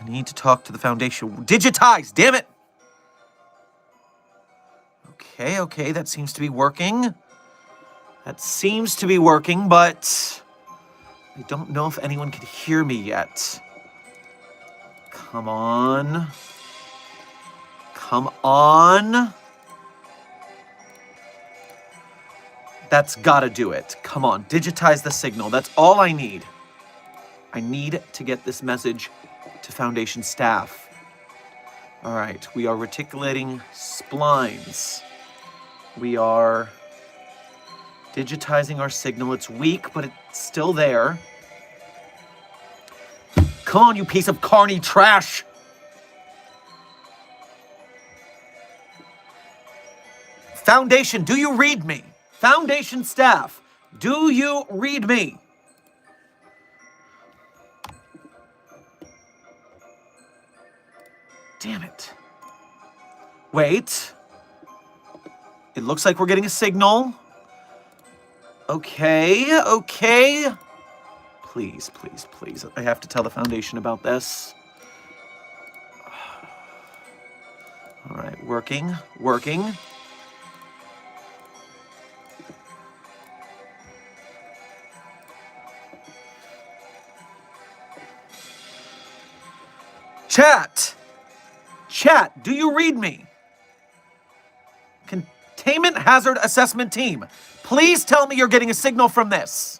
I need to talk to the Foundation. Digitize, damn it! Okay, that seems to be working. That seems to be working, but I don't know if anyone can hear me yet. Come on. Come on. That's gotta do it. Come on, digitize the signal. That's all I need. I need to get this message to Foundation staff. All right, we are reticulating splines. We are digitizing our signal. It's weak, but it's still there. Come on, you piece of carny trash! Foundation, do you read me? Foundation staff, do you read me? Damn it. Wait. It looks like we're getting a signal. Okay. Please. I have to tell the Foundation about this. All right, working. Chat, do you read me? Containment Hazard Assessment Team, please tell me you're getting a signal from this.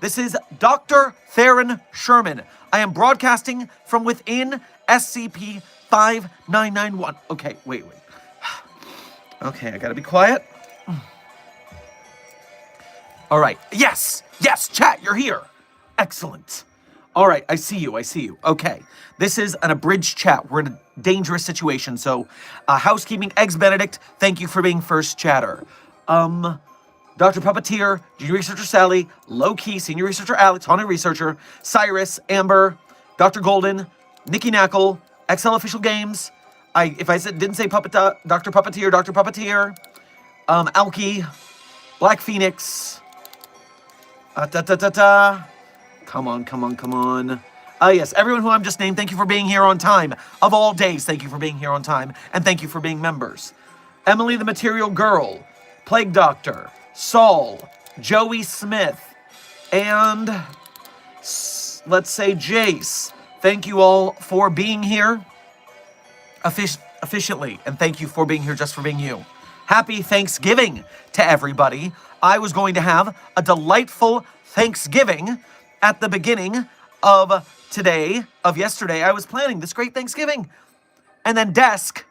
This is Dr. Theron Sherman. I am broadcasting from within SCP-5991. Okay, wait. Okay, I gotta be quiet. All right, yes, chat, you're here. Excellent. All right, I see you. Okay, this is an abridged chat. We're in a dangerous situation, so housekeeping, Eggs Benedict, thank you for being first chatter. Dr. Puppeteer, Junior Researcher Sally, Low-Key, Senior Researcher Alex, Haunted Researcher, Cyrus, Amber, Dr. Golden, Nikki Knackle, XL Official Games, didn't say Dr. Puppeteer, Alki, Black Phoenix, Come on. Yes, everyone who I'm just named, thank you for being here on time. Of all days, thank you for being here on time, and thank you for being members. Emily the Material Girl, Plague Doctor, Saul, Joey Smith, and let's say Jace. Thank you all for being here efficiently, and thank you for being here just for being you. Happy Thanksgiving to everybody. I was going to have a delightful Thanksgiving at the beginning of yesterday. I was planning this great Thanksgiving. And then Desk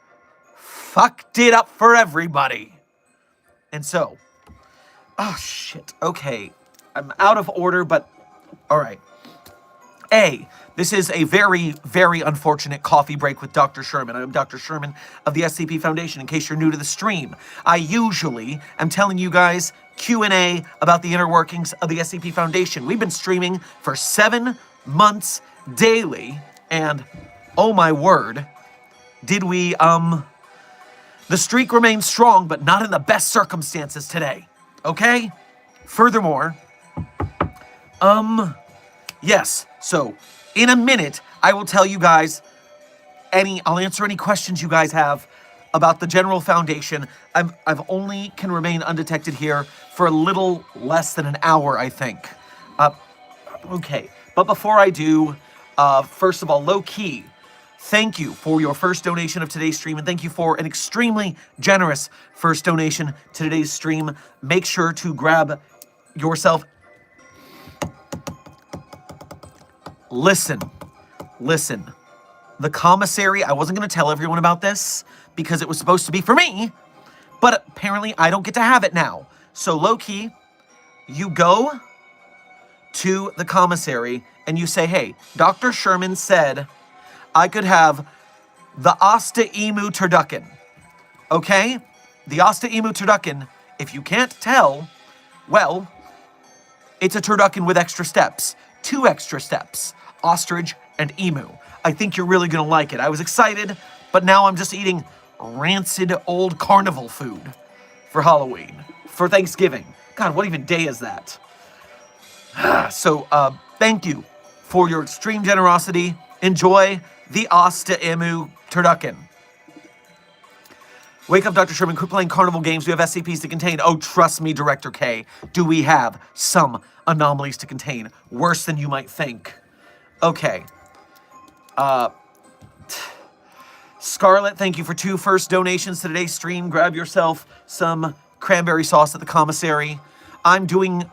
fucked it up for everybody. And so, oh shit, okay. I'm out of order, but all right. This is a very, very unfortunate coffee break with Dr. Sherman. I'm Dr. Sherman of the SCP Foundation, in case you're new to the stream. I usually am telling you guys Q&A about the inner workings of the SCP Foundation. We've been streaming for 7 months daily, and oh my word, did we, the streak remains strong, but not in the best circumstances today, okay? Furthermore, yes, so in a minute, I will tell you guys I'll answer any questions you guys have about the General Foundation. I've only can remain undetected here for a little less than an hour, I think. Okay, but before I do, first of all, Low-Key, thank you for your first donation of today's stream, and thank you for an extremely generous first donation to today's stream. Make sure to grab yourself. Listen. The commissary, I wasn't going to tell everyone about this because it was supposed to be for me, but apparently I don't get to have it now. So Low-Key, you go to the commissary and you say, hey, Dr. Sherman said I could have the Asta Emu Turducken. Okay? The Asta Emu Turducken, if you can't tell, well, it's a turducken with extra steps. 2 extra steps. Ostrich and emu. I think you're really gonna like it. I was excited, but now I'm just eating rancid old carnival food for Halloween, for Thanksgiving. God, what even day is that? So, thank you for your extreme generosity Enjoy the Asta Imu Turducken. Wake up, Dr. Sherman. Quit playing carnival games. We have SCPs to contain. Oh, trust me, Director K. Do we have some anomalies to contain? Worse than you might think. Okay. Scarlett, thank you for 2 first donations to today's stream. Grab yourself some cranberry sauce at the commissary. I'm doing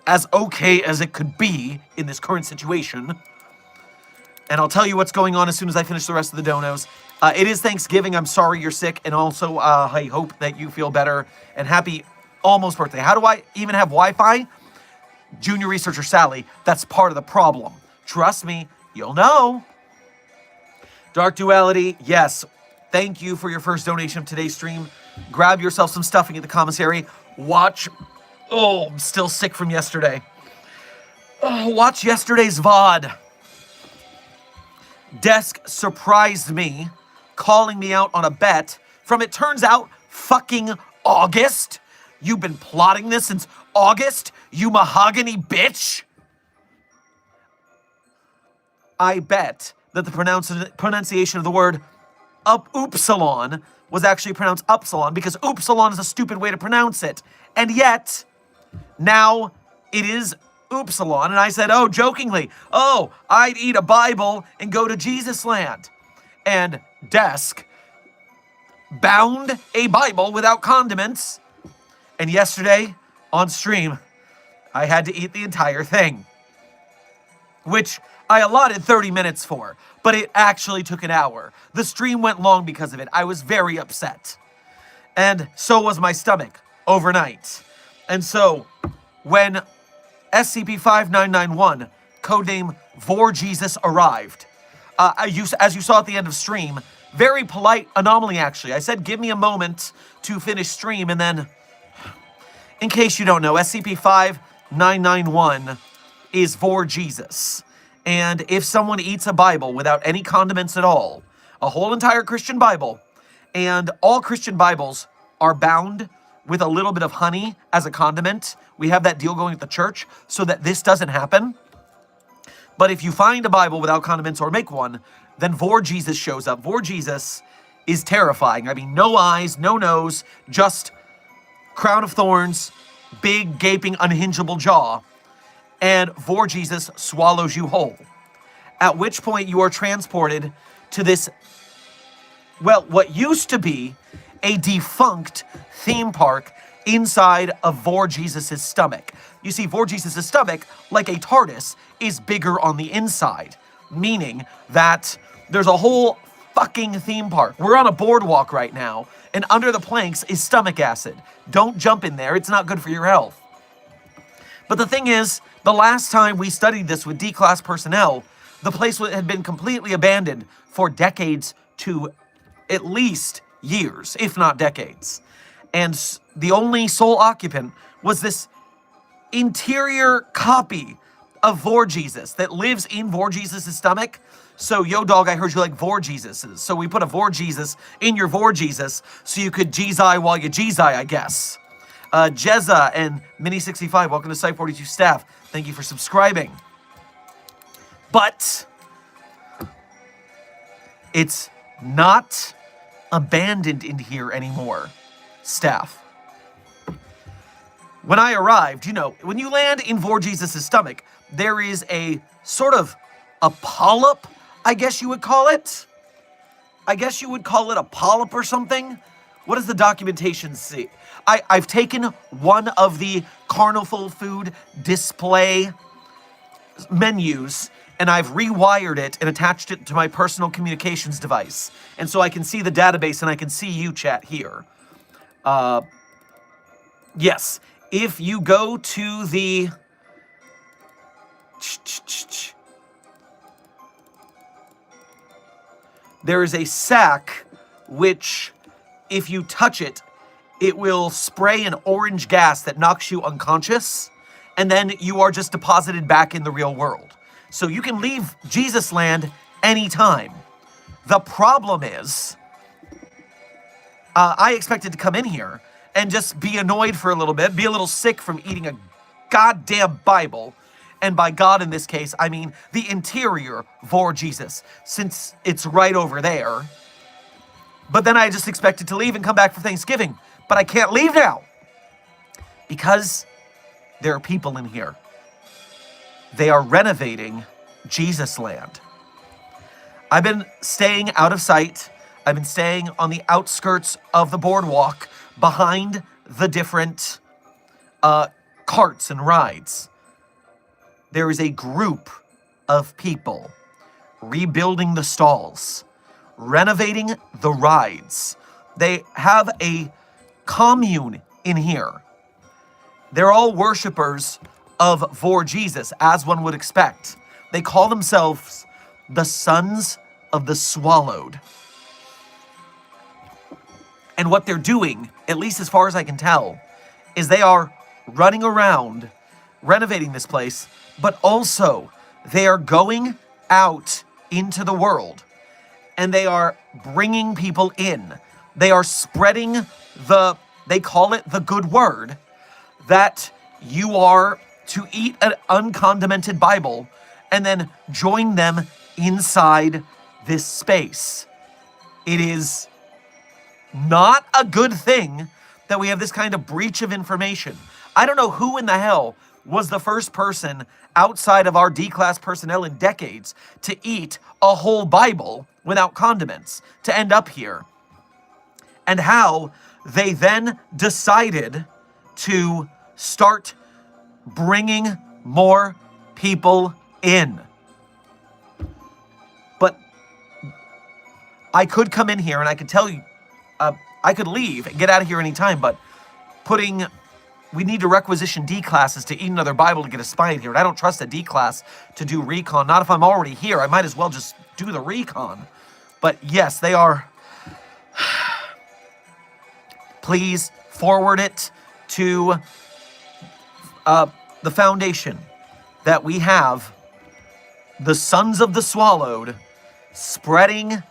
as okay as it could be in this current situation. And I'll tell you what's going on as soon as I finish the rest of the donos. It is Thanksgiving. I'm sorry you're sick. And also, I hope that you feel better. And happy almost birthday. How do I even have Wi-Fi? Junior researcher Sally, that's part of the problem. Trust me, you'll know. Dark Duality, yes. Thank you for your first donation of today's stream. Grab yourself some stuffing at the commissary. Watch. Oh, I'm still sick from yesterday. Oh, watch yesterday's VOD. Desk surprised me, calling me out on a bet from, it turns out, fucking August. You've been plotting this since August, you mahogany bitch. I bet that the pronunciation of the word upsilon was actually pronounced upsilon because upsilon is a stupid way to pronounce it. And yet, now it is upsilon. And I said, oh, jokingly, oh, I'd eat a Bible and go to JESUSLAND. And Desk bound a Bible without condiments. And yesterday, on stream, I had to eat the entire thing, which I allotted 30 minutes for, but it actually took an hour. The stream went long because of it. I was very upset. And so was my stomach overnight. And so, when SCP-5991, codename VorJesus, arrived, as you saw at the end of stream, very polite anomaly, actually. I said, give me a moment to finish stream, and then, in case you don't know, SCP-5991 is VorJesus. And if someone eats a Bible without any condiments at all, a whole entire Christian Bible, and all Christian Bibles are bound with a little bit of honey as a condiment, we have that deal going at the church so that this doesn't happen. But if you find a Bible without condiments or make one, then VorJesus shows up. VorJesus is terrifying. I mean, no eyes, no nose, just crown of thorns, big, gaping, unhingeable jaw, and VorJesus swallows you whole. At which point you are transported to this, well, what used to be a defunct theme park inside of VorJesus' stomach. You see, VorJesus' stomach, like a TARDIS, is bigger on the inside, meaning that there's a whole fucking theme park. We're on a boardwalk right now, and under the planks is stomach acid. Don't jump in there. It's not good for your health. But the thing is, the last time we studied this with D-class personnel, the place had been completely abandoned for decades to at least years, if not decades. And the only sole occupant was this interior copy of VorJesus that lives in VorJesus' stomach. So, yo, dog, I heard you like VorJesus. So we put a VorJesus in your VorJesus so you could Jezi while you Jezi, I guess. Jezza and Mini65, welcome to Site 42 staff. Thank you for subscribing. But it's not abandoned in here anymore, staff. When I arrived, you know, when you land in VorJesus' stomach, there is a sort of a polyp, I guess you would call it. I guess you would call it a polyp or something. What does the documentation say? I've taken one of the carnival food display menus and I've rewired it and attached it to my personal communications device. And so I can see the database and I can see you, chat, here. Yes, if you go to the... There is a sack which, if you touch it, it will spray an orange gas that knocks you unconscious, and then you are just deposited back in the real world. So you can leave JESUSLAND anytime. The problem is, I expected to come in here and just be annoyed for a little bit, be a little sick from eating a goddamn Bible, And by God in this case, I mean the interior Vor Jesus, since it's right over there. But then I just expected to leave and come back for Thanksgiving. But I can't leave now. Because there are people in here. They are renovating JESUSLAND. I've been staying out of sight. I've been staying on the outskirts of the boardwalk behind the different carts and rides. There is a group of people rebuilding the stalls, renovating the rides. They have a commune in here. They're all worshipers of Vor Jesus, as one would expect. They call themselves the Sons of the Swallowed. And what they're doing, at least as far as I can tell, is they are running around, renovating this place, but also they are going out into the world and they are bringing people in. They are spreading they call it the good word, that you are to eat an uncondimented Bible and then join them inside this space. It is not a good thing that we have this kind of breach of information. I don't know who in the hell was the first person outside of our D-class personnel in decades to eat a whole Bible without condiments, to end up here. And how they then decided to start bringing more people in. But I could come in here and I could tell you, I could leave and get out of here anytime, but we need to requisition D classes to eat another Bible to get a spy in here. And I don't trust a D class to do recon. Not if I'm already here. I might as well just do the recon. But yes, they are. Please forward it to the foundation that we have the Sons of the Swallowed spreading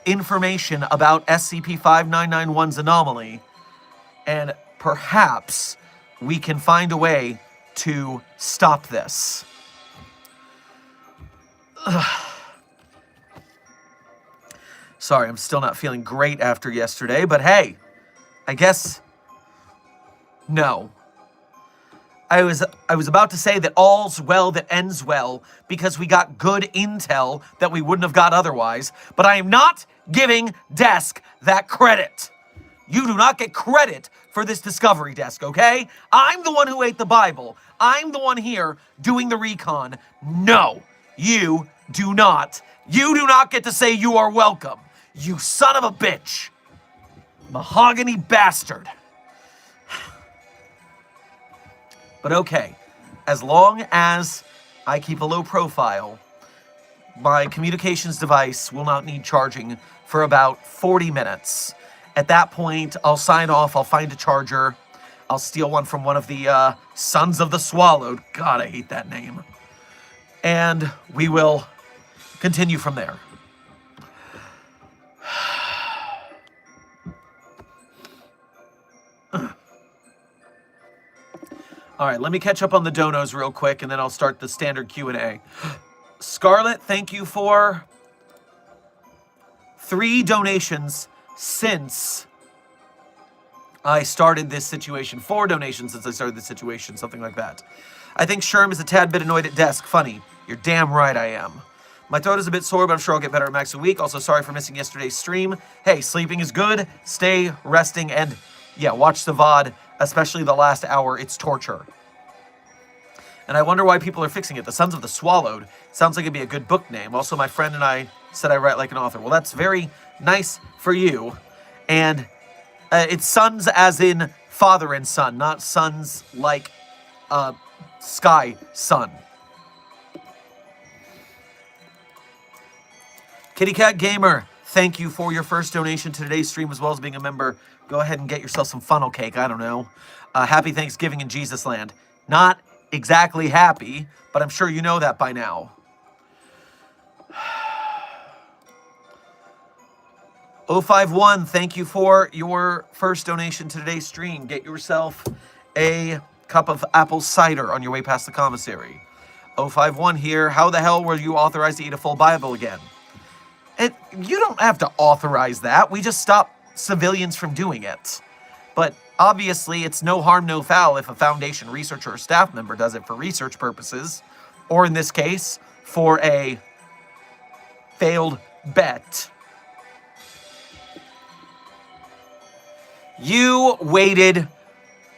information about SCP-5991's anomaly, and perhaps we can find a way to stop this. Sorry, I'm still not feeling great after yesterday, but hey, I guess no. I was about to say that all's well that ends well because we got good intel that we wouldn't have got otherwise, but I am not giving Desk that credit. You do not get credit for this discovery, Desk, okay? I'm the one who ate the Bible. I'm the one here doing the recon. No, you do not. You do not get to say you are welcome. You son of a bitch. Mahogany bastard. But okay, as long as I keep a low profile, my communications device will not need charging for about 40 minutes. At that point, I'll sign off, I'll find a charger, I'll steal one from one of the Sons of the Swallowed. God, I hate that name. And we will continue from there. All right, let me catch up on the donos real quick, and then I'll start the standard Q&A. Scarlett, thank you for 3 donations since I started this situation. 4 donations since I started this situation, something like that. I think Sherm is a tad bit annoyed at Desk. Funny. You're damn right I am. My throat is a bit sore, but I'm sure I'll get better at max a week. Also, sorry for missing yesterday's stream. Hey, sleeping is good. Stay resting, and yeah, watch the VOD, especially the last hour. It's torture. And I wonder why people are fixing it. The Sons of the Swallowed sounds like it'd be a good book name. Also, my friend and I said I write like an author. Well, that's very nice for you. And it's sons as in father and son, not sons like Sky Sun. Kitty Cat Gamer, thank you for your first donation to today's stream, as well as being a member. Go ahead and get yourself some funnel cake. I don't know. Happy Thanksgiving in JESUSLAND. Not exactly happy, but I'm sure you know that by now. 051, thank you for your first donation to today's stream. Get yourself a cup of apple cider on your way past the commissary. 051 here. How the hell were you authorized to eat a full Bible again? You don't have to authorize that. We just stop civilians from doing it. But obviously, it's no harm, no foul if a Foundation researcher or staff member does it for research purposes, or in this case, for a failed bet. You waited,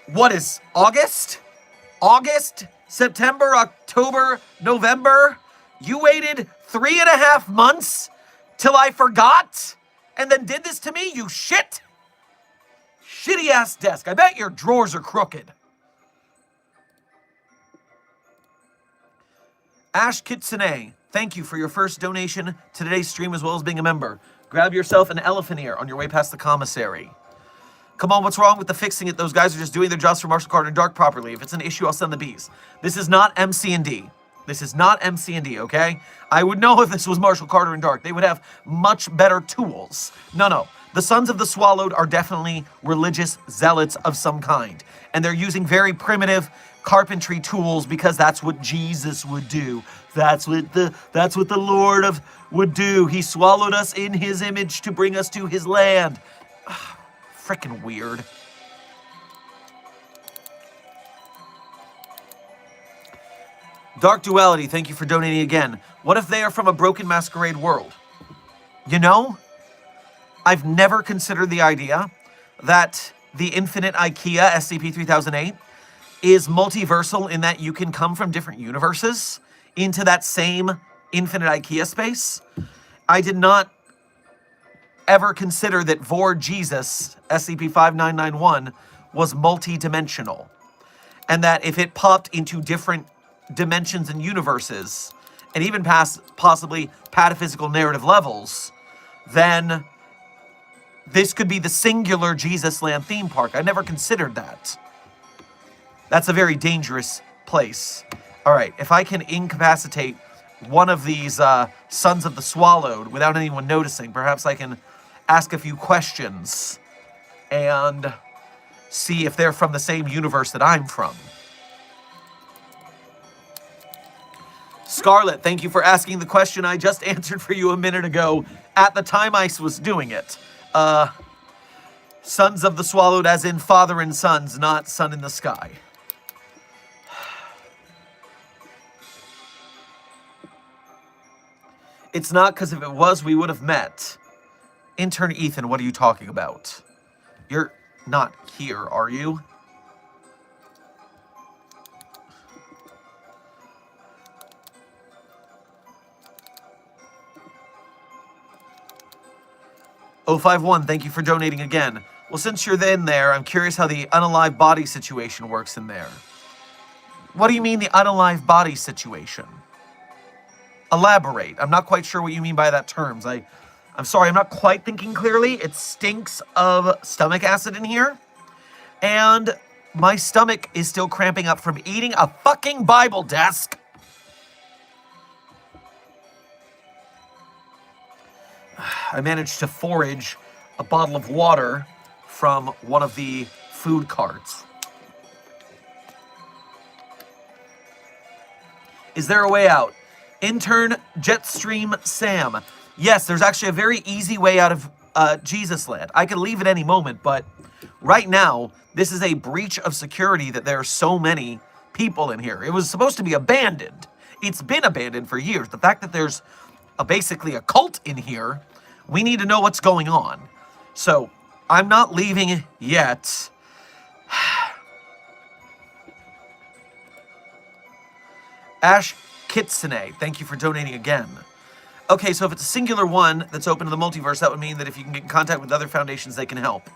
what is August? August, September, October, November? You waited 3.5 months till I forgot and then did this to me, you shit? Shitty ass desk. I bet your drawers are crooked. Ash Kitsune, thank you for your first donation to today's stream as well as being a member. Grab yourself an elephant ear on your way past the commissary. Come on, what's wrong with the fixing it? Those guys are just doing their jobs for Marshall Carter and Dark properly. If it's an issue, I'll send the bees. This is not MC&D. This is not MC&D, okay? I would know if this was Marshall Carter and Dark. They would have much better tools. No. The Sons of the Swallowed are definitely religious zealots of some kind. And they're using very primitive carpentry tools because that's what Jesus would do. That's what the Lord would do. He swallowed us in his image to bring us to his land. Frickin' weird. Dark Duality, thank you for donating again. What if they are from a broken masquerade world? You know, I've never considered the idea that the Infinite IKEA SCP-3008 is multiversal in that you can come from different universes into that same Infinite IKEA space. I did not ever consider that Vor Jesus, SCP-5991, was multi-dimensional. And that if it popped into different dimensions and universes, and even past possibly pataphysical narrative levels, then this could be the singular JESUSLAND theme park. I never considered that. That's a very dangerous place. All right, if I can incapacitate one of these Sons of the Swallowed without anyone noticing, perhaps I can ask a few questions and see if they're from the same universe that I'm from. Scarlet, thank you for asking the question I just answered for you a minute ago at the time I was doing it. Sons of the Swallowed as in father and sons, not sun in the sky. It's not, because if it was, we would have met. Intern Ethan, what are you talking about? You're not here, are you? O51, thank you for donating again. Well, since you're in there, I'm curious how the unalive body situation works in there. What do you mean the unalive body situation? Elaborate. I'm not quite sure what you mean by that terms. I'm sorry, I'm not quite thinking clearly. It stinks of stomach acid in here. And my stomach is still cramping up from eating a fucking Bible desk. I managed to forage a bottle of water from one of the food carts. Is there a way out? Intern Jetstream Sam. Yes, there's actually a very easy way out of JESUSLAND. I could leave at any moment, but right now, this is a breach of security that there are so many people in here. It was supposed to be abandoned. It's been abandoned for years. The fact that there's basically a cult in here, we need to know what's going on. So, I'm not leaving yet. Ash Kitsune, thank you for donating again. Okay, so if it's a singular one that's open to the multiverse, that would mean that if you can get in contact with other foundations, they can help.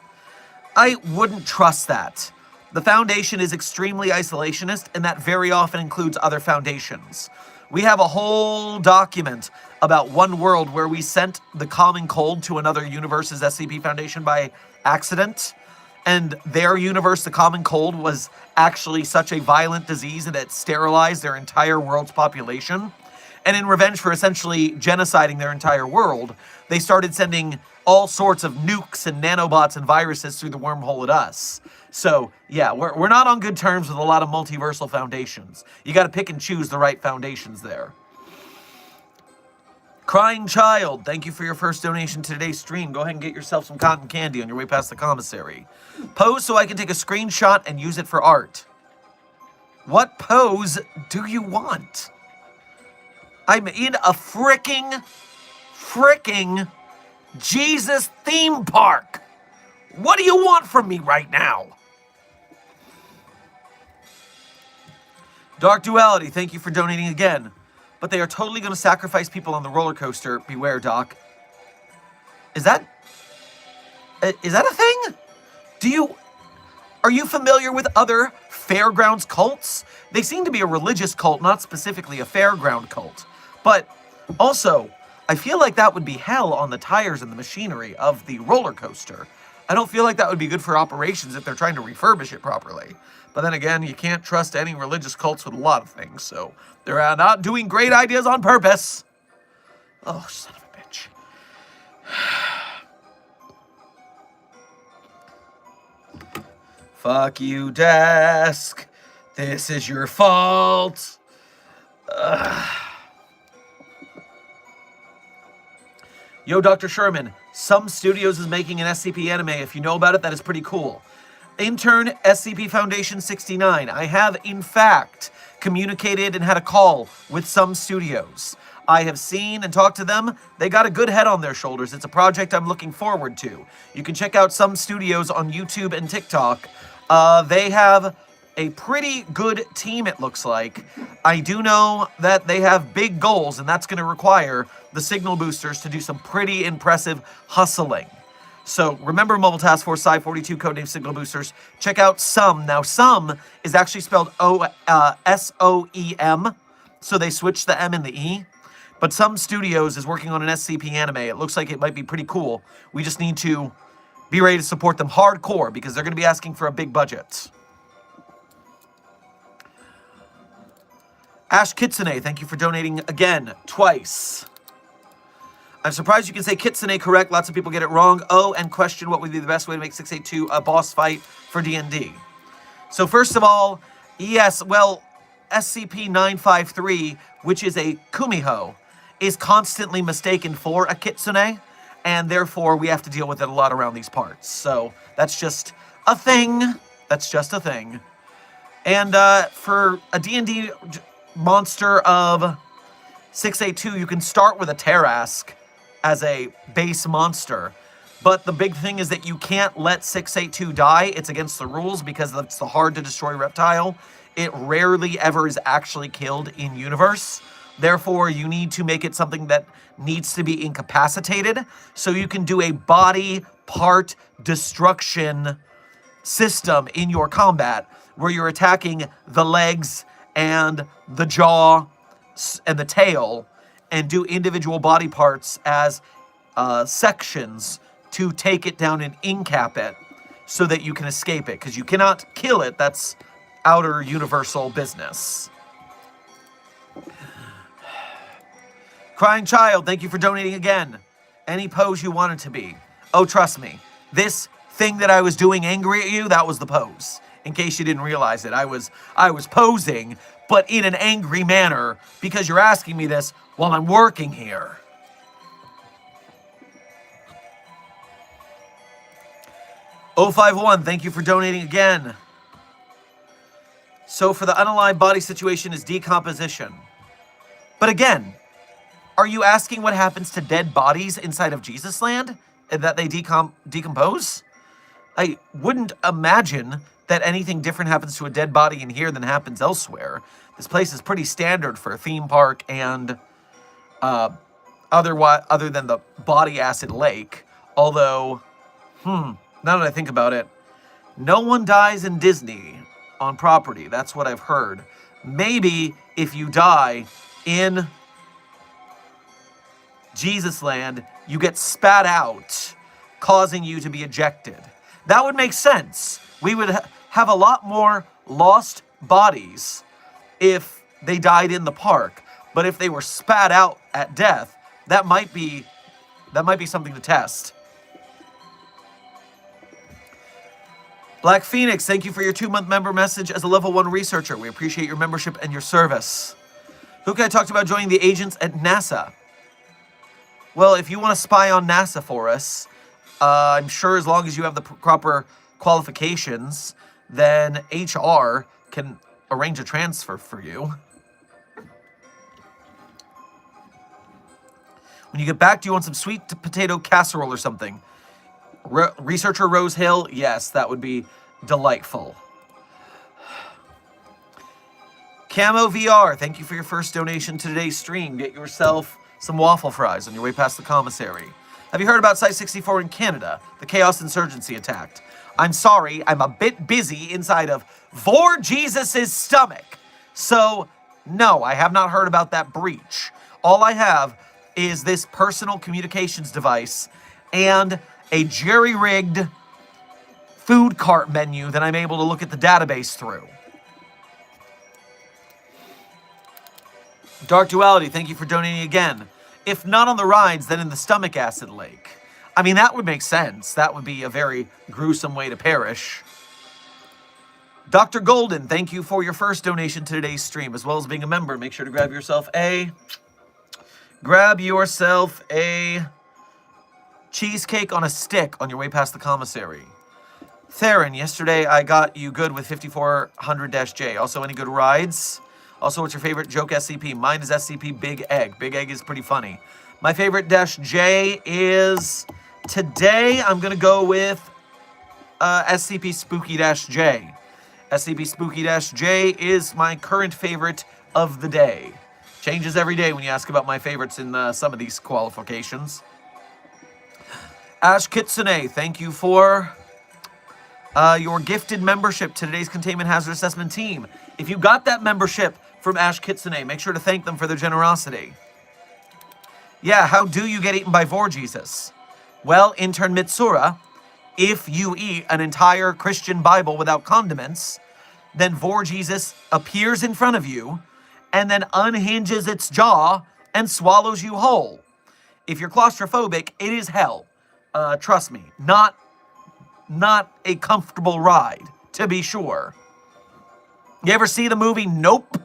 I wouldn't trust that. The Foundation is extremely isolationist, and that very often includes other foundations. We have a whole document about one world where we sent the common cold to another universe's SCP Foundation by accident, and their universe, the common cold, was actually such a violent disease that it sterilized their entire world's population. And in revenge for essentially genociding their entire world, they started sending all sorts of nukes and nanobots and viruses through the wormhole at us. So, yeah, we're not on good terms with a lot of multiversal foundations. You got to pick and choose the right foundations there. Crying Child, thank you for your first donation to today's stream. Go ahead and get yourself some cotton candy on your way past the commissary. Pose so I can take a screenshot and use it for art. What pose do you want? I'm in a fricking Jesus theme park. What do you want from me right now? Dark Duality, thank you for donating again. But they are totally going to sacrifice people on the roller coaster. Beware, Doc. Is that a thing? Are you familiar with other fairgrounds cults? They seem to be a religious cult, not specifically a fairground cult. But also, I feel like that would be hell on the tires and the machinery of the roller coaster. I don't feel like that would be good for operations if they're trying to refurbish it properly. But then again, you can't trust any religious cults with a lot of things, so they're not doing great ideas on purpose. Oh, son of a bitch. Fuck you, desk. This is your fault. Yo, Dr. Sherman, Some Studios is making an SCP anime. If you know about it, that is pretty cool. Intern SCP Foundation 69. I have, in fact, communicated and had a call with Some Studios. I have seen and talked to them. They got a good head on their shoulders. It's a project I'm looking forward to. You can check out Some Studios on YouTube and TikTok. They have a pretty good team, it looks like. I do know that they have big goals, and that's going to require the signal boosters to do some pretty impressive hustling. So remember Mobile Task Force Psi-42 codename Signal Boosters. Check out Some. Now, Some is actually spelled S-O-E-M, so they switched the M and the E. But Some Studios is working on an SCP anime. It looks like it might be pretty cool. We just need to be ready to support them hardcore because they're going to be asking for a big budget. Ash Kitsune, thank you for donating again, twice. I'm surprised you can say Kitsune correct. Lots of people get it wrong. Oh, and question what would be the best way to make 682 a boss fight for D&D. So first of all, yes, well, SCP-953, which is a Kumiho, is constantly mistaken for a Kitsune, and therefore we have to deal with it a lot around these parts. So that's just a thing. That's just a thing. And for a D&D monster of 682, you can start with a Tarask as a base monster. But the big thing is that you can't let 682 die. It's against the rules because it's the hard to destroy reptile. It rarely ever is actually killed in universe. Therefore, you need to make it something that needs to be incapacitated. So you can do a body part destruction system in your combat where you're attacking the legs and the jaw and the tail and do individual body parts as sections to take it down and incap it so that you can escape it. Because you cannot kill it. That's outer universal business. Crying Child, thank you for donating again. Any pose you want it to be. Oh, trust me. This thing that I was doing angry at you, that was the pose. In case you didn't realize it, I was posing, but in an angry manner because you're asking me this while I'm working here. O51, thank you for donating again. So for the unalive body situation is decomposition. But again, are you asking what happens to dead bodies inside of JESUSLAND? That they decompose? I wouldn't imagine that anything different happens to a dead body in here than happens elsewhere. This place is pretty standard for a theme park and other than the body acid lake. Although, now that I think about it, no one dies in Disney on property. That's what I've heard. Maybe if you die in JESUSLAND, you get spat out, causing you to be ejected. That would make sense. We would have a lot more lost bodies if they died in the park. But if they were spat out at death, that might be something to test. Black Phoenix, thank you for your 2-month member message as a level 1 researcher. We appreciate your membership and your service. Who can I talk to about joining the agents at NASA? Well, if you want to spy on NASA for us, I'm sure as long as you have the proper qualifications, then HR can arrange a transfer for you. When you get back, do you want some sweet potato casserole or something? Researcher Rose Hill, yes, that would be delightful. Camo VR, thank you for your first donation to today's stream. Get yourself some waffle fries on your way past the commissary. Have you heard about Site-64 in Canada? The Chaos Insurgency attacked. I'm sorry, I'm a bit busy inside of Vor Jesus' stomach. So, no, I have not heard about that breach. All I have is this personal communications device and a jerry-rigged food cart menu that I'm able to look at the database through. Dark Duality, thank you for donating again. If not on the rides, then in the stomach acid lake. I mean, that would make sense. That would be a very gruesome way to perish. Dr. Golden, thank you for your first donation to today's stream, as well as being a member. Make sure to grab yourself a cheesecake on a stick on your way past the commissary. Theron, yesterday I got you good with 5400-J. Also, any good rides? Also, what's your favorite joke SCP? Mine is SCP Big Egg. Big Egg is pretty funny. My favorite -J is... Today, I'm going to go with SCP Spooky-J. SCP Spooky-J is my current favorite of the day. Changes every day when you ask about my favorites in some of these qualifications. Ash Kitsune, thank you for your gifted membership to today's Containment Hazard Assessment team. If you got that membership from Ash Kitsune, make sure to thank them for their generosity. Yeah, how do you get eaten by Vor Jesus? Well, Intern Mitsura, if you eat an entire Christian Bible without condiments, then Vor Jesus appears in front of you and then unhinges its jaw and swallows you whole. If you're claustrophobic, it is hell. Trust me, not a comfortable ride, to be sure. You ever see the movie Nope?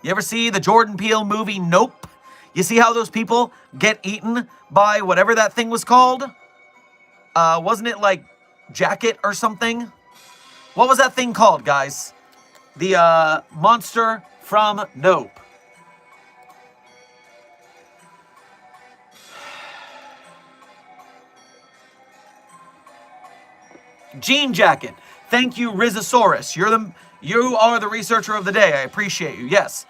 You ever see the Jordan Peele movie Nope? You see how those people get eaten by whatever that thing was called? Wasn't it like Jacket or something? What was that thing called, guys? The monster from Nope. Jean Jacket. Thank you, Rizosaurus. You are the researcher of the day. I appreciate you. Yes.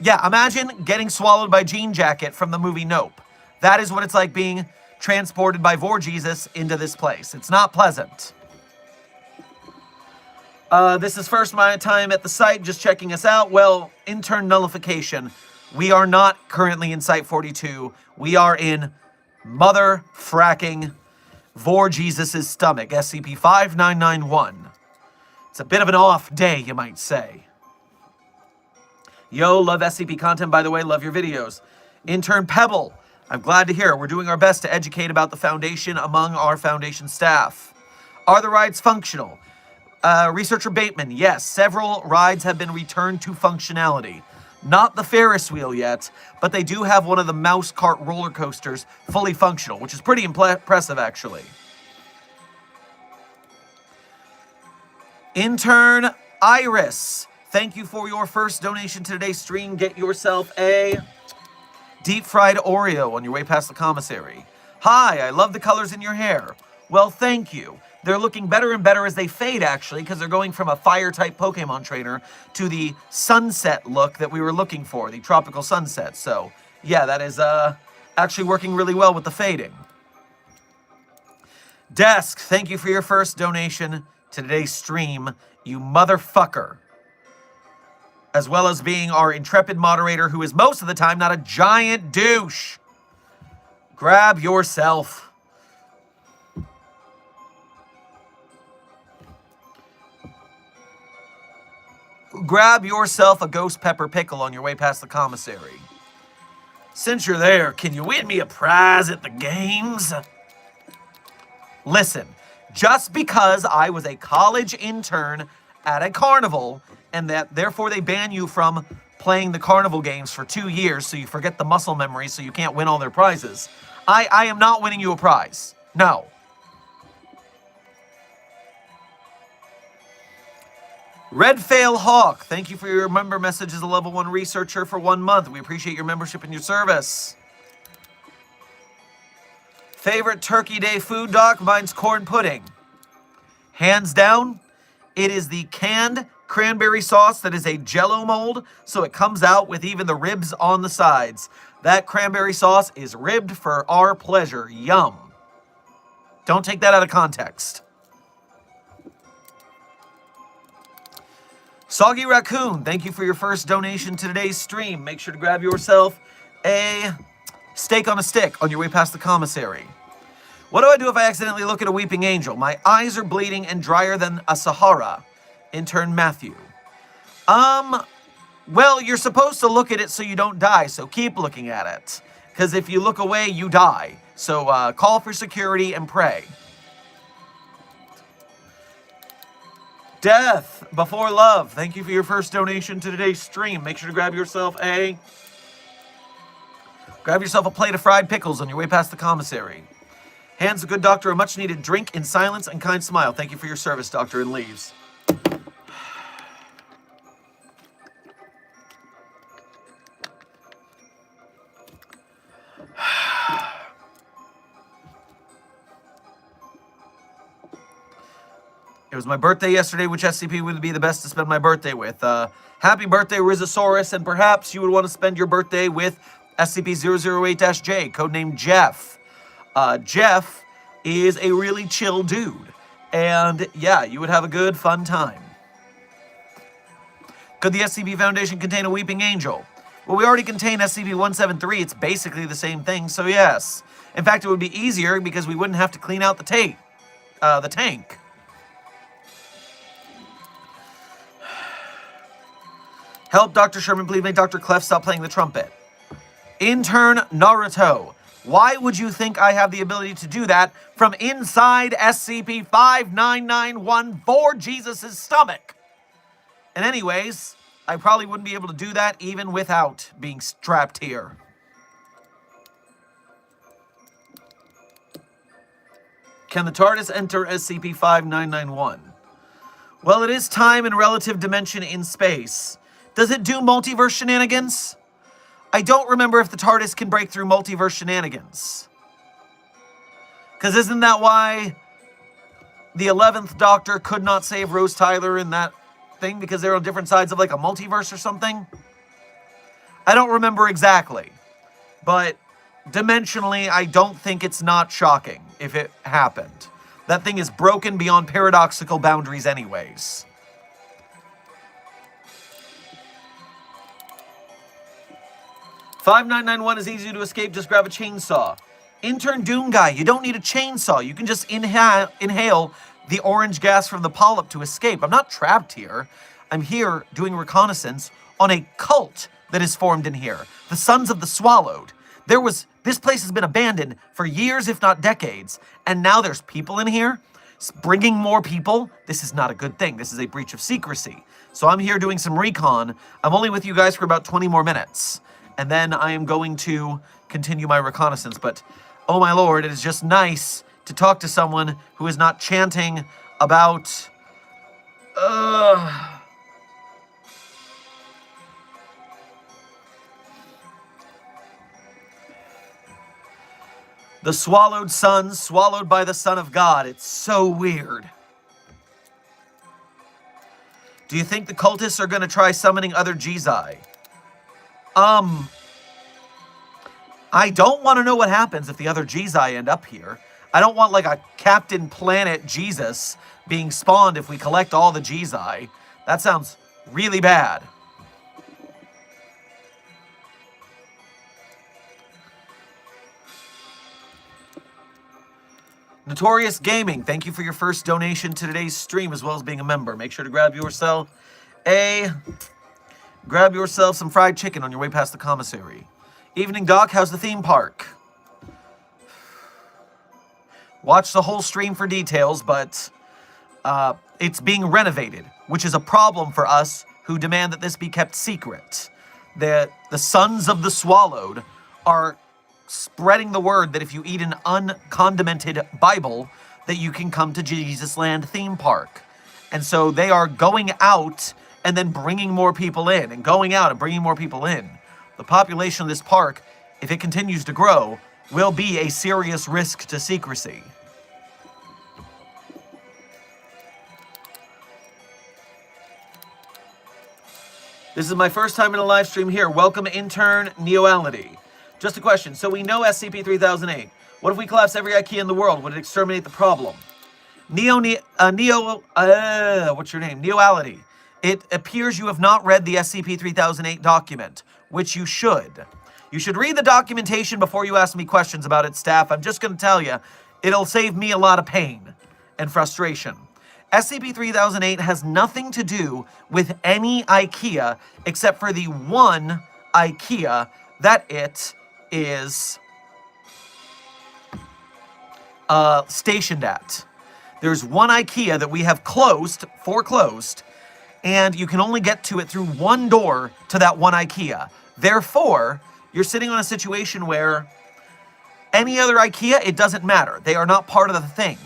Yeah, imagine getting swallowed by Jean Jacket from the movie Nope. That is what it's like being transported by Vor Jesus into this place. It's not pleasant. This is first my time at the site, just checking us out. Well, intern nullification. We are not currently in Site 42. We are in mother-fracking Vor Jesus' stomach, SCP-5991. It's a bit of an off day, you might say. Yo, love SCP content, by the way, love your videos. Intern Pebble, I'm glad to hear. We're doing our best to educate about the Foundation among our Foundation staff. Are the rides functional? Researcher Bateman, yes, several rides have been returned to functionality. Not the Ferris wheel yet, but they do have one of the mouse cart roller coasters fully functional, which is pretty impressive, actually. Intern Iris, thank you for your first donation to today's stream. Get yourself a deep-fried Oreo on your way past the commissary. Hi, I love the colors in your hair. Well, thank you. They're looking better and better as they fade, actually, because they're going from a fire-type Pokemon trainer to the sunset look that we were looking for, the tropical sunset. So, yeah, that is actually working really well with the fading. Desk, thank you for your first donation to today's stream, you motherfucker. As well as being our intrepid moderator, who is most of the time not a giant douche. Grab yourself. Grab yourself a ghost pepper pickle on your way past the commissary. Since you're there, can you win me a prize at the games? Listen, just because I was a college intern at a carnival, and that therefore they ban you from playing the carnival games for 2 years so you forget the muscle memory so you can't win all their prizes. I am not winning you a prize. No. Redfail Hawk, thank you for your member message as a level 1 researcher for 1 month. We appreciate your membership and your service. Favorite Turkey Day food, Doc? Mine's corn pudding. Hands down, it is the canned cranberry sauce that is a Jell-O mold, so it comes out with even the ribs on the sides. That cranberry sauce is ribbed for our pleasure. Yum. Don't take that out of context. Soggy Raccoon, thank you for your first donation to today's stream. Make sure to grab yourself a steak on a stick on your way past the commissary. What do I do if I accidentally look at a weeping angel? My eyes are bleeding and drier than a Sahara. Intern Matthew. Well, you're supposed to look at it so you don't die, so keep looking at it. Because if you look away, you die. So call for security and pray. Death Before Love, thank you for your first donation to today's stream. Make sure to grab yourself a plate of fried pickles on your way past the commissary. Hands the good doctor a much-needed drink in silence and kind smile. Thank you for your service, doctor, and leaves. It was my birthday yesterday. Which SCP would be the best to spend my birthday with? Happy birthday, Rizosaurus, and perhaps you would want to spend your birthday with SCP-008-J, codenamed Jeff. Jeff is a really chill dude. And yeah, you would have a good, fun time. Could the SCP Foundation contain a weeping angel? Well, we already contain SCP-173. It's basically the same thing, so yes. In fact, it would be easier because we wouldn't have to clean out the tank. Help, Dr. Sherman, please make Dr. Clef stop playing the trumpet. Intern Naruto. Why would you think I have the ability to do that from inside SCP-5991 for Jesus' stomach? And anyways, I probably wouldn't be able to do that even without being strapped here. Can the TARDIS enter SCP-5991? Well, it is time and relative dimension in space. Does it do multiverse shenanigans? I don't remember if the TARDIS can break through multiverse shenanigans. Because isn't that why the 11th Doctor could not save Rose Tyler in that thing? Because they're on different sides of like a multiverse or something? I don't remember exactly. But dimensionally, I don't think it's not shocking if it happened. That thing is broken beyond paradoxical boundaries anyways. $5991 is easy to escape, just grab a chainsaw. Intern Doom Guy, you don't need a chainsaw. You can just inhale the orange gas from the polyp to escape. I'm not trapped here. I'm here doing reconnaissance on a cult that is formed in here. The Sons of the Swallowed. This place has been abandoned for years, if not decades, and now there's people in here bringing more people. This is not a good thing. This is a breach of secrecy. So I'm here doing some recon. I'm only with you guys for about 20 more minutes. And then I am going to continue my reconnaissance. But, oh my lord, it is just nice to talk to someone who is not chanting about... The swallowed sun, swallowed by the Son of God. It's so weird. Do you think the cultists are going to try summoning other Jizai? I don't want to know what happens if the other Jizai end up here. I don't want like a Captain Planet Jesus being spawned if we collect all the Jizai. That sounds really bad. Notorious Gaming, thank you for your first donation to today's stream as well as being a member. Make sure to grab yourself some fried chicken on your way past the commissary. Evening, Doc, how's the theme park? Watch the whole stream for details, but it's being renovated, which is a problem for us who demand that this be kept secret. The Sons of the Swallowed are spreading the word that if you eat an uncondimented Bible, that you can come to JESUSLAND theme park. And so they are going out and then bringing more people in, and going out and bringing more people in. The population of this park, if it continues to grow, will be a serious risk to secrecy. This is my first time in a live stream here. Welcome, intern Neoality. Just a question. So we know SCP-3008. What if we collapse every IKEA in the world? Would it exterminate the problem? What's your name? Neoality. It appears you have not read the SCP-3008 document, which you should. You should read the documentation before you ask me questions about its staff. I'm just going to tell you, it'll save me a lot of pain and frustration. SCP-3008 has nothing to do with any IKEA except for the one IKEA that it is stationed at. There's one IKEA that we have foreclosed, and you can only get to it through one door to that one IKEA. Therefore, you're sitting on a situation where any other IKEA, it doesn't matter. They are not part of the thing.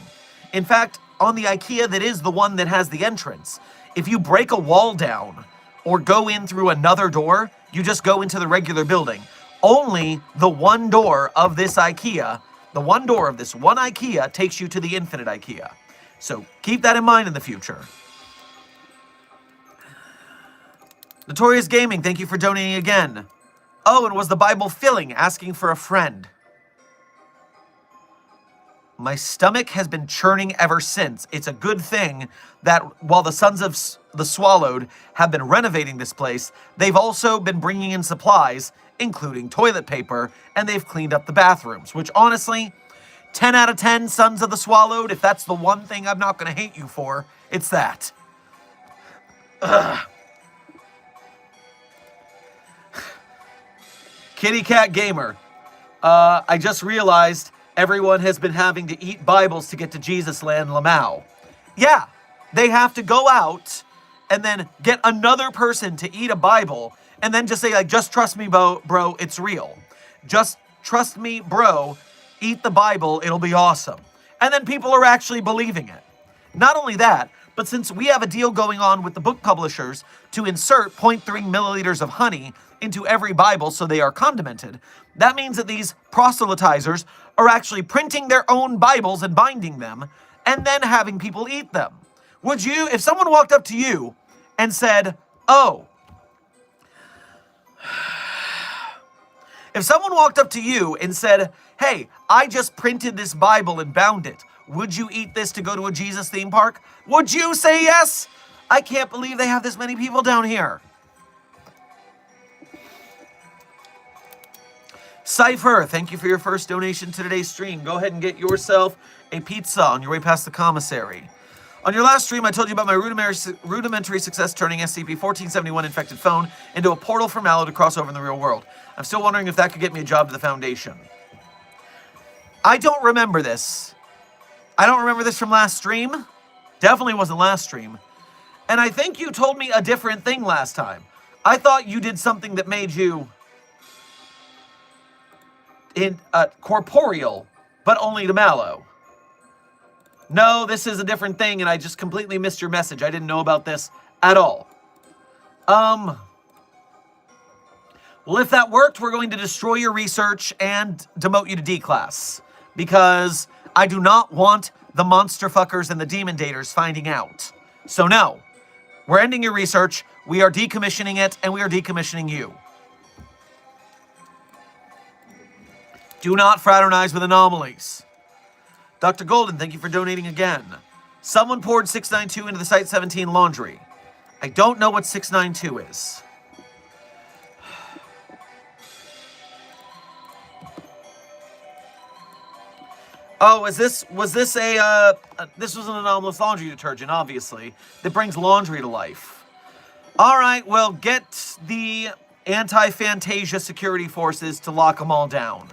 In fact, on the IKEA that is the one that has the entrance, if you break a wall down or go in through another door, you just go into the regular building. Only the one door of this IKEA, the one door of this one IKEA takes you to the infinite IKEA. So keep that in mind in the future. Notorious Gaming, thank you for donating again. Oh, and was the Bible filling, asking for a friend? My stomach has been churning ever since. It's a good thing that while the Sons of the Swallowed have been renovating this place, they've also been bringing in supplies, including toilet paper, and they've cleaned up the bathrooms, which honestly, 10 out of 10 Sons of the Swallowed, if that's the one thing I'm not going to hate you for, it's that. Ugh. Kitty Cat Gamer, I just realized everyone has been having to eat Bibles to get to JESUSLAND Lamau. Yeah, they have to go out and then get another person to eat a Bible and then just say, like, just trust me, bro, it's real. Just trust me, bro, eat the Bible, it'll be awesome. And then people are actually believing it. Not only that, but since we have a deal going on with the book publishers to insert 0.3 milliliters of honey into every Bible so they are condimented, that means that these proselytizers are actually printing their own Bibles and binding them and then having people eat them. Would you, if someone walked up to you and said, oh, if someone walked up to you and said, hey, I just printed this Bible and bound it, would you eat this to go to a Jesus theme park? Would you say yes? I can't believe they have this many people down here. Cypher, thank you for your first donation to today's stream. Go ahead and get yourself a pizza on your way past the commissary. On your last stream, I told you about my rudimentary success turning SCP-5991 infected phone into a portal for Mallow to cross over in the real world. I'm still wondering if that could get me a job to the Foundation. I don't remember this. I don't remember this from last stream. Definitely wasn't last stream. And I think you told me a different thing last time. I thought you did something that made you corporeal, but only to Mallow. No, this is a different thing, and I just completely missed your message. I didn't know about this at all. Well, if that worked, we're going to destroy your research and demote you to D class. Because I do not want the monster fuckers and the demon daters finding out. So no, we're ending your research, we are decommissioning it, and we are decommissioning you. Do not fraternize with anomalies. Dr. Golden, thank you for donating again. Someone poured 692 into the Site-17 laundry. I don't know what 692 is. Oh, this was an anomalous laundry detergent, obviously, that brings laundry to life. All right, well, get the anti-Fantasia security forces to lock them all down.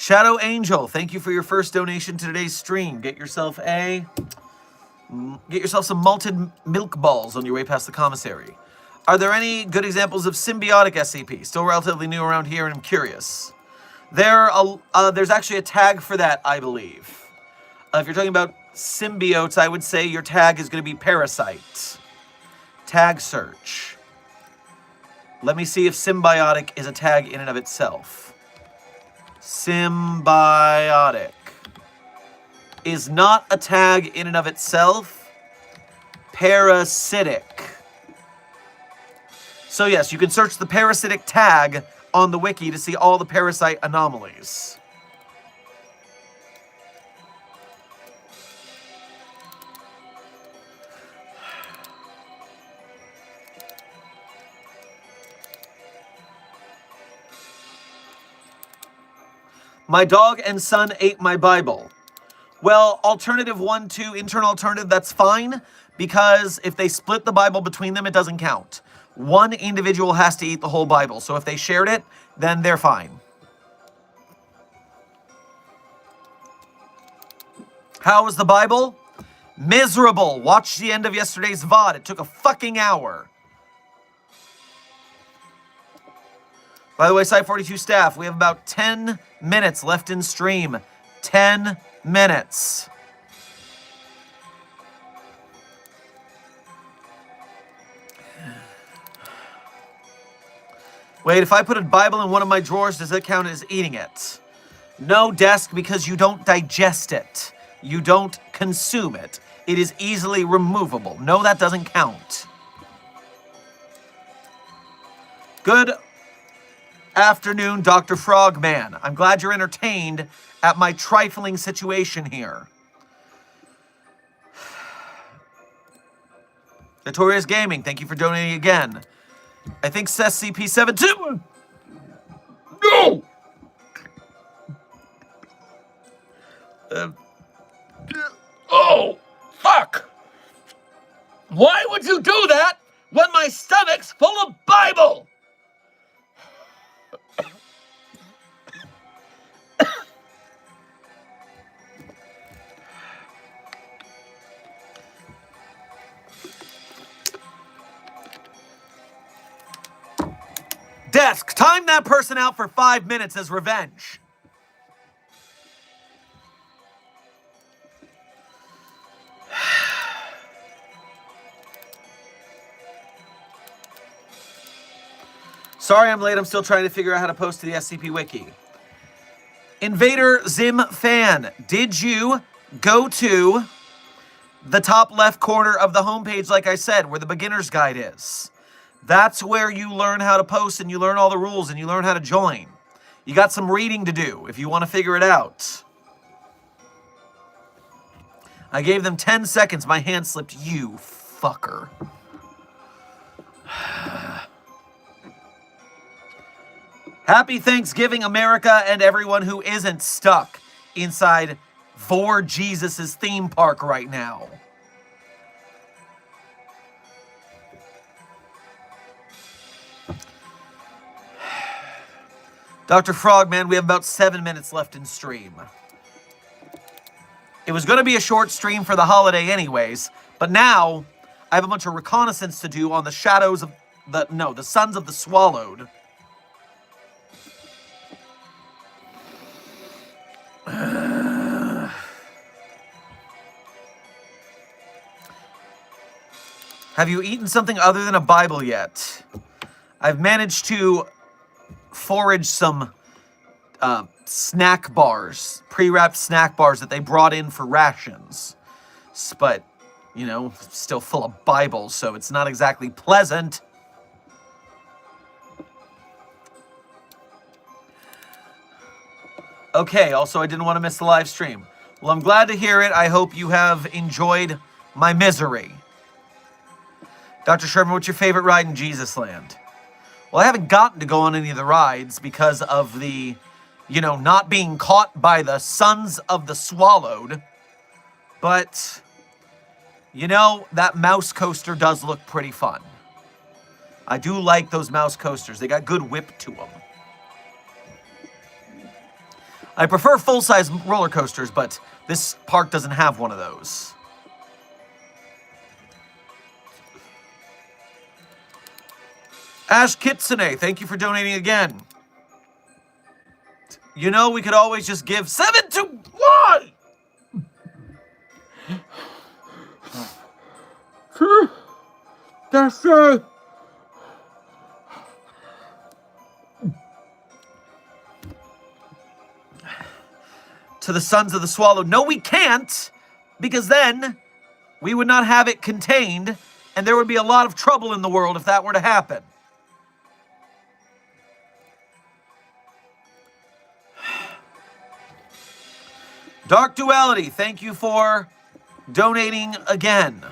Shadow Angel, thank you for your first donation to today's stream. Get yourself some malted milk balls on your way past the commissary. Are there any good examples of symbiotic SCP? Still relatively new around here, and I'm curious. There's actually a tag for that, I believe. If you're talking about symbiotes, I would say your tag is going to be parasite. Tag search. Let me see if symbiotic is a tag in and of itself. Symbiotic is not a tag in and of itself. Parasitic. So yes, you can search the parasitic tag on the wiki to see all the parasite anomalies. My dog and son ate my Bible. Well, alternative 1, 2, internal alternative, that's fine, because if they split the Bible between them, it doesn't count. One individual has to eat the whole Bible, so if they shared it, then they're fine. How was the Bible? Miserable. Watch the end of yesterday's VOD. It took a fucking hour. By the way, Site 42 staff, we have about 10 minutes left in stream. 10 minutes. Wait, if I put a Bible in one of my drawers, does that count as eating it? No, Desk, because you don't digest it. You don't consume it. It is easily removable. No, that doesn't count. Good afternoon, Dr. Frogman. I'm glad you're entertained at my trifling situation here. Notorious Gaming, thank you for donating again. I think SCP-72... No! Oh, fuck! Why would you do that when my stomach's full of Bible? Desk, time that person out for 5 minutes as revenge. Sorry I'm late, I'm still trying to figure out how to post to the SCP Wiki. Invader Zim Fan, did you go to the top left corner of the homepage, like I said, where the beginner's guide is? That's where you learn how to post and you learn all the rules and you learn how to join. You got some reading to do if you want to figure it out. I gave them 10 seconds. My hand slipped. You fucker. Happy Thanksgiving, America, and everyone who isn't stuck inside Vor Jesus' theme park right now. Dr. Frogman, we have about 7 minutes left in stream. It was going to be a short stream for the holiday anyways, but now I have a bunch of reconnaissance to do on the shadows of the Sons of the Swallowed. Have you eaten something other than a Bible yet? I've managed to forage some snack bars, pre-wrapped snack bars that they brought in for rations. But, you know, still full of Bibles, so it's not exactly pleasant. Okay, also I didn't want to miss the live stream. Well, I'm glad to hear it. I hope you have enjoyed my misery. Dr. Sherman, what's your favorite ride in JESUSLAND? Well, I haven't gotten to go on any of the rides because of the, not being caught by the Sons of the Swallowed. But, that mouse coaster does look pretty fun. I do like those mouse coasters. They got good whip to them. I prefer full-size roller coasters, but this park doesn't have one of those. Ash Kitsune, thank you for donating again. You know, we could always just give 7 to 1! That's right. To the Sons of the Swallow. No, we can't, because then we would not have it contained, and there would be a lot of trouble in the world if that were to happen. Dark Duality, thank you for donating again.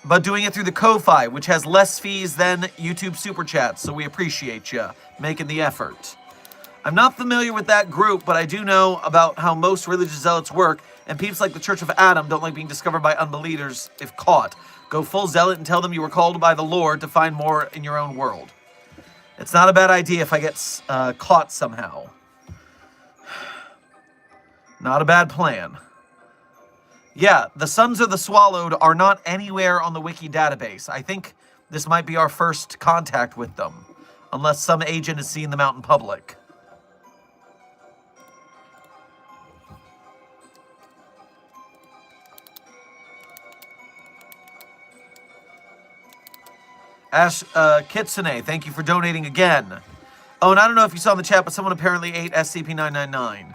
But doing it through the Ko-Fi, which has less fees than YouTube Super Chats, so we appreciate you making the effort. I'm not familiar with that group, but I do know about how most religious zealots work, and peeps like the Church of Adam don't like being discovered by unbelievers if caught. Go full zealot and tell them you were called by the Lord to find more in your own world. It's not a bad idea if I get caught somehow. Not a bad plan. Yeah, the Sons of the Swallowed are not anywhere on the wiki database. I think this might be our first contact with them, unless some agent has seen them out in public. Ash Kitsune, thank you for donating again. Oh, and I don't know if you saw in the chat, but someone apparently ate SCP-999.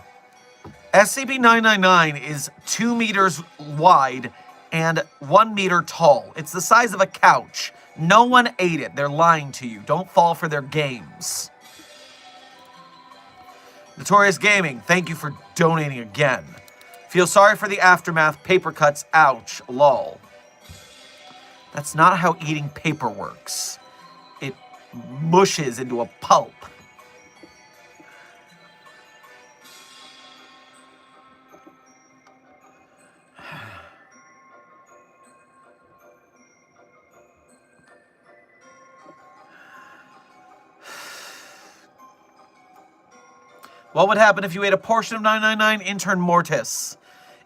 SCP-999 is 2 meters wide and 1 meter tall. It's the size of a couch. No one ate it. They're lying to you. Don't fall for their games. Notorious Gaming, thank you for donating again. Feel sorry for the aftermath. Paper cuts. Ouch. Lol. That's not how eating paper works. It mushes into a pulp. What would happen if you ate a portion of 999 intern mortis?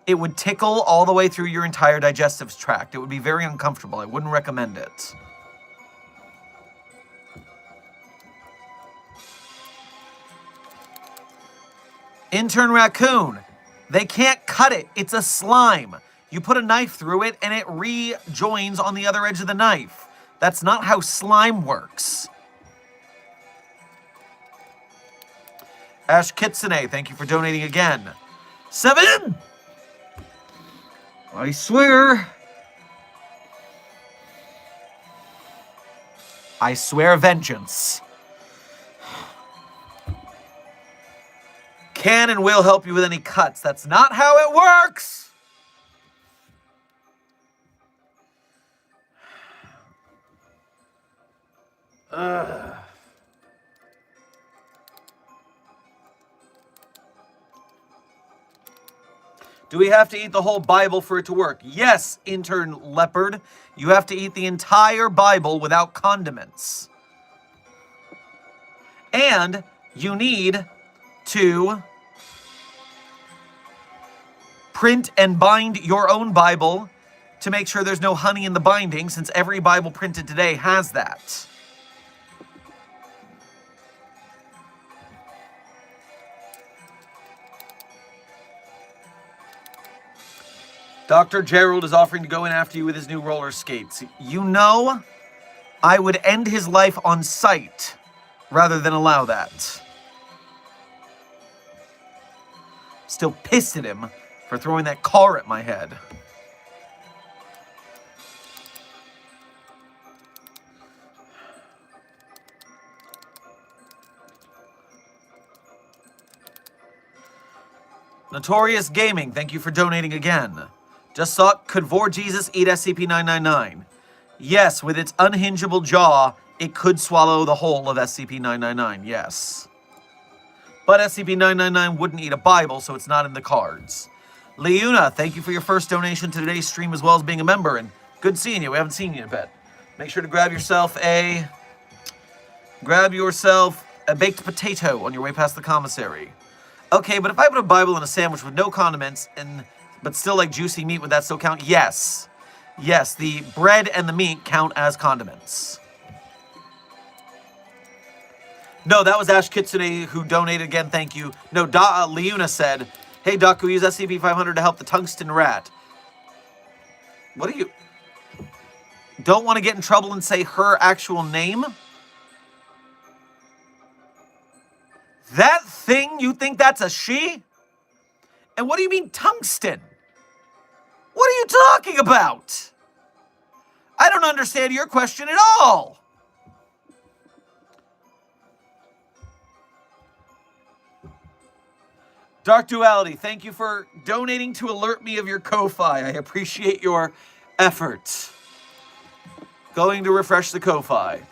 It would tickle all the way through your entire digestive tract. It would be very uncomfortable. I wouldn't recommend it. Intern raccoon. They can't cut it. It's a slime. You put a knife through it and it rejoins on the other edge of the knife. That's not how slime works. Ash Kitsune, thank you for donating again. 7! I swear. I swear vengeance. Can and will help you with any cuts. That's not how it works! Ugh. Do we have to eat the whole Bible for it to work? Yes, intern leopard. You have to eat the entire Bible without condiments. And you need to print and bind your own Bible to make sure there's no honey in the binding, since every Bible printed today has that. Dr. Gerald is offering to go in after you with his new roller skates. You know, I would end his life on sight rather than allow that. Still pissed at him for throwing that car at my head. Notorious Gaming, thank you for donating again. Just thought, could Vor Jesus eat SCP-999? Yes, with its unhingeable jaw, it could swallow the whole of SCP-999, yes. But SCP-999 wouldn't eat a Bible, so it's not in the cards. Leuna, thank you for your first donation to today's stream as well as being a member, and good seeing you. We haven't seen you in a bit. Make sure to grab yourself a baked potato on your way past the commissary. Okay, but if I put a Bible in a sandwich with no condiments but still like juicy meat, would that still count? Yes. Yes, the bread and the meat count as condiments. No, that was Ash Kitsune who donated again. Thank you. No, Leuna said, "Hey, Doc, we use SCP-500 to help the tungsten rat." What do you... Don't want to get in trouble and say her actual name? That thing, you think that's a she? And what do you mean tungsten? What are you talking about? I don't understand your question at all. Dark Duality, thank you for donating to alert me of your Ko-Fi. I appreciate your efforts. Going to refresh the Ko-Fi.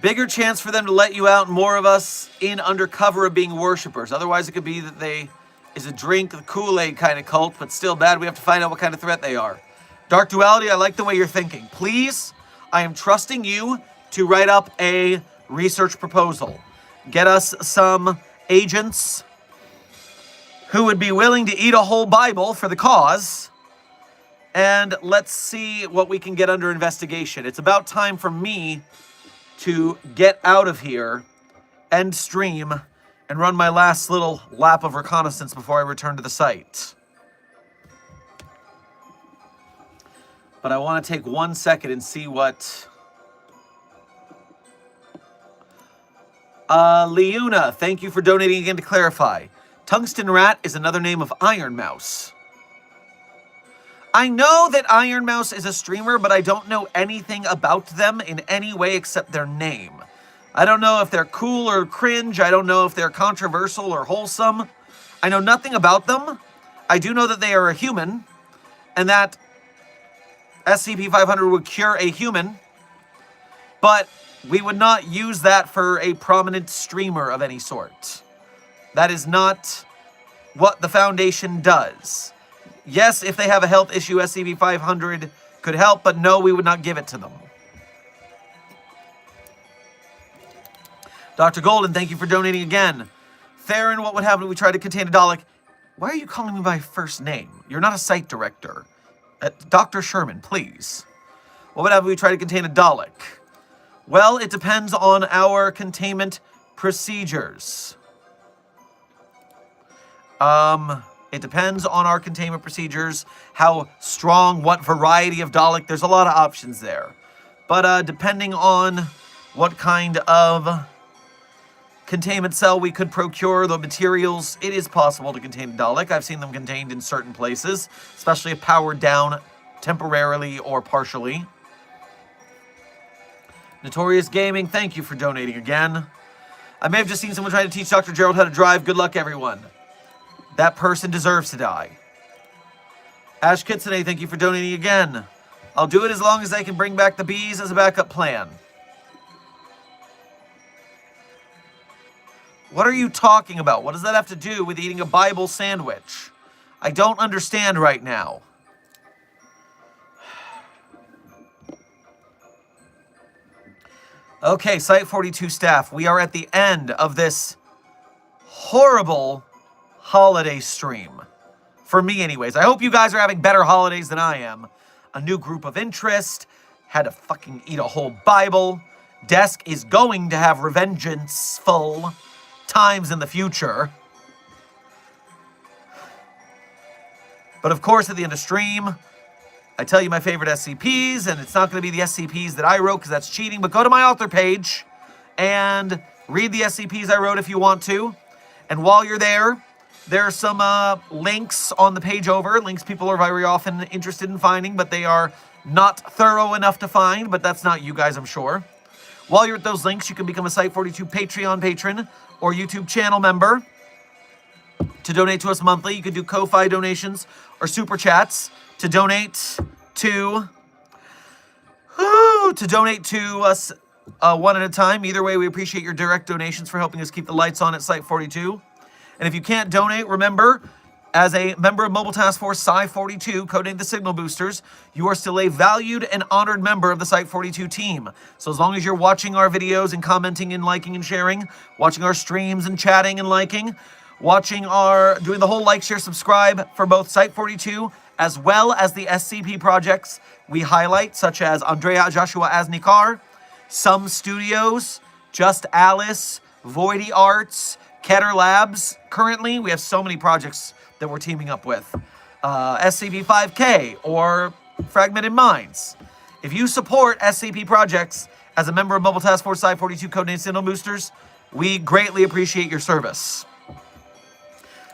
Bigger chance for them to let you out, more of us in under cover of being worshippers. Otherwise, it could be that they is a drink, the Kool-Aid kind of cult, but still bad. We have to find out what kind of threat they are. Dark Duality, I like the way you're thinking. Please, I am trusting you to write up a research proposal. Get us some agents who would be willing to eat a whole Bible for the cause. And let's see what we can get under investigation. It's about time for me to get out of here, end stream, and run my last little lap of reconnaissance before I return to the site. But I want to take 1 second and see what... Leuna, thank you for donating again to clarify. Tungsten Rat is another name of Iron Mouse. I know that Iron Mouse is a streamer, but I don't know anything about them in any way except their name. I don't know if they're cool or cringe. I don't know if they're controversial or wholesome. I know nothing about them. I do know that they are a human, and that SCP-500 would cure a human, but we would not use that for a prominent streamer of any sort. That is not what the Foundation does. Yes, if they have a health issue, SCP-500 could help, but no, we would not give it to them. Dr. Golden, thank you for donating again. Theron, what would happen if we tried to contain a Dalek? Why are you calling me by first name? You're not a site director. Dr. Sherman, please. What would happen if we tried to contain a Dalek? Well, it depends on our containment procedures. It depends on our containment procedures, how strong, what variety of Dalek. There's a lot of options there. But depending on what kind of containment cell we could procure, the materials, it is possible to contain a Dalek. I've seen them contained in certain places, especially if powered down temporarily or partially. Notorious Gaming, thank you for donating again. I may have just seen someone trying to teach Dr. Gerald how to drive. Good luck, everyone. That person deserves to die. Ash Kitsune, thank you for donating again. I'll do it as long as I can bring back the bees as a backup plan. What are you talking about? What does that have to do with eating a Bible sandwich? I don't understand right now. Okay, Site 42 staff, we are at the end of this horrible holiday stream. For me, anyways. I hope you guys are having better holidays than I am. A new group of interest. Had to fucking eat a whole Bible. Desk is going to have revengeful times in the future. But of course, at the end of stream, I tell you my favorite SCPs, and it's not going to be the SCPs that I wrote because that's cheating, but go to my author page and read the SCPs I wrote if you want to. And while you're there, there are some links on the page over, links people are very often interested in finding, but they are not thorough enough to find, but that's not you guys, I'm sure. While you're at those links, you can become a Site 42 Patreon patron or YouTube channel member to donate to us monthly. You can do Ko-Fi donations or Super Chats to donate to us one at a time. Either way, we appreciate your direct donations for helping us keep the lights on at Site 42. And if you can't donate, remember, As a member of Mobile Task Force Psi-42, codenamed the Signal Boosters, you are still a valued and honored member of the Site-42 team. So as long as you're watching our videos and commenting and liking and sharing, watching our streams and chatting and liking, doing the whole like, share, subscribe for both Site-42 as well as the SCP projects we highlight, such as Andrea Joshua Asnikar, Some Studios, Just Alice, Voidy Arts, Keter Labs. Currently, we have so many projects that we're teaming up with. SCP-5K or Fragmented Minds. If you support SCP projects as a member of Mobile Task Force Site-42 codenamed Signal Boosters, we greatly appreciate your service.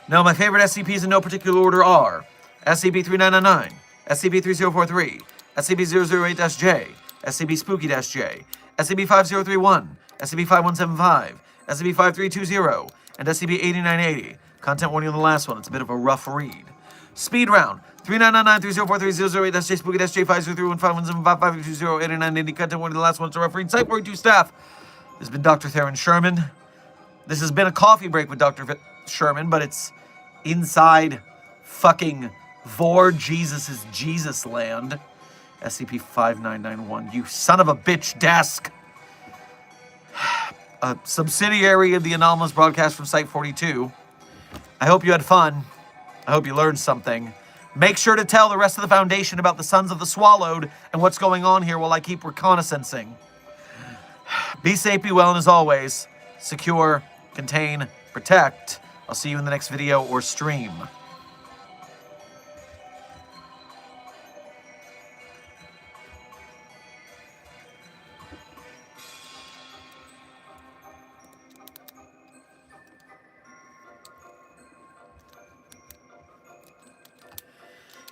Now, my favorite SCPs in no particular order are SCP-5999, SCP-3043, SCP-008-J, SCP-Spooky-J, SCP-5031, SCP-5175, SCP-5320, and SCP-8980. Content warning on the last one. It's a bit of a rough read. Speed round. 3999-3043-008-J, Spooky-J, 5031, 5175, 8980. Content warning on the last one. It's a rough read. Site-42 staff. This has been Dr. Theron Sherman. This has been a coffee break with Dr. Sherman, but it's inside fucking Vor Jesus' JESUSLAND. SCP-5991. You son of a bitch desk. A subsidiary of the anomalous broadcast from Site-42. I hope you had fun. I hope you learned something. Make sure to tell the rest of the Foundation about the Sons of the Swallowed and what's going on here while I keep reconnaissancing. Be safe, be well, and as always, secure, contain, protect. I'll see you in the next video or stream.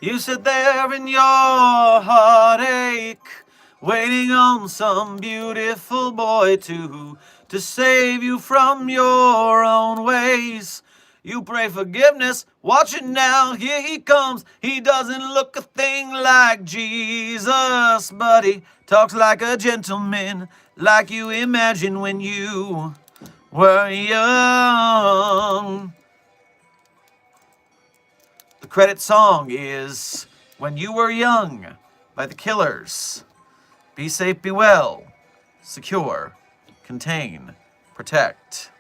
You sit there in your heartache, waiting on some beautiful boy to save you from your own ways. You pray forgiveness, watch it now, here he comes. He doesn't look a thing like Jesus, but he talks like a gentleman, like you imagined when you were young. The credit song is When You Were Young by The Killers. Be safe, be well, secure, contain, protect.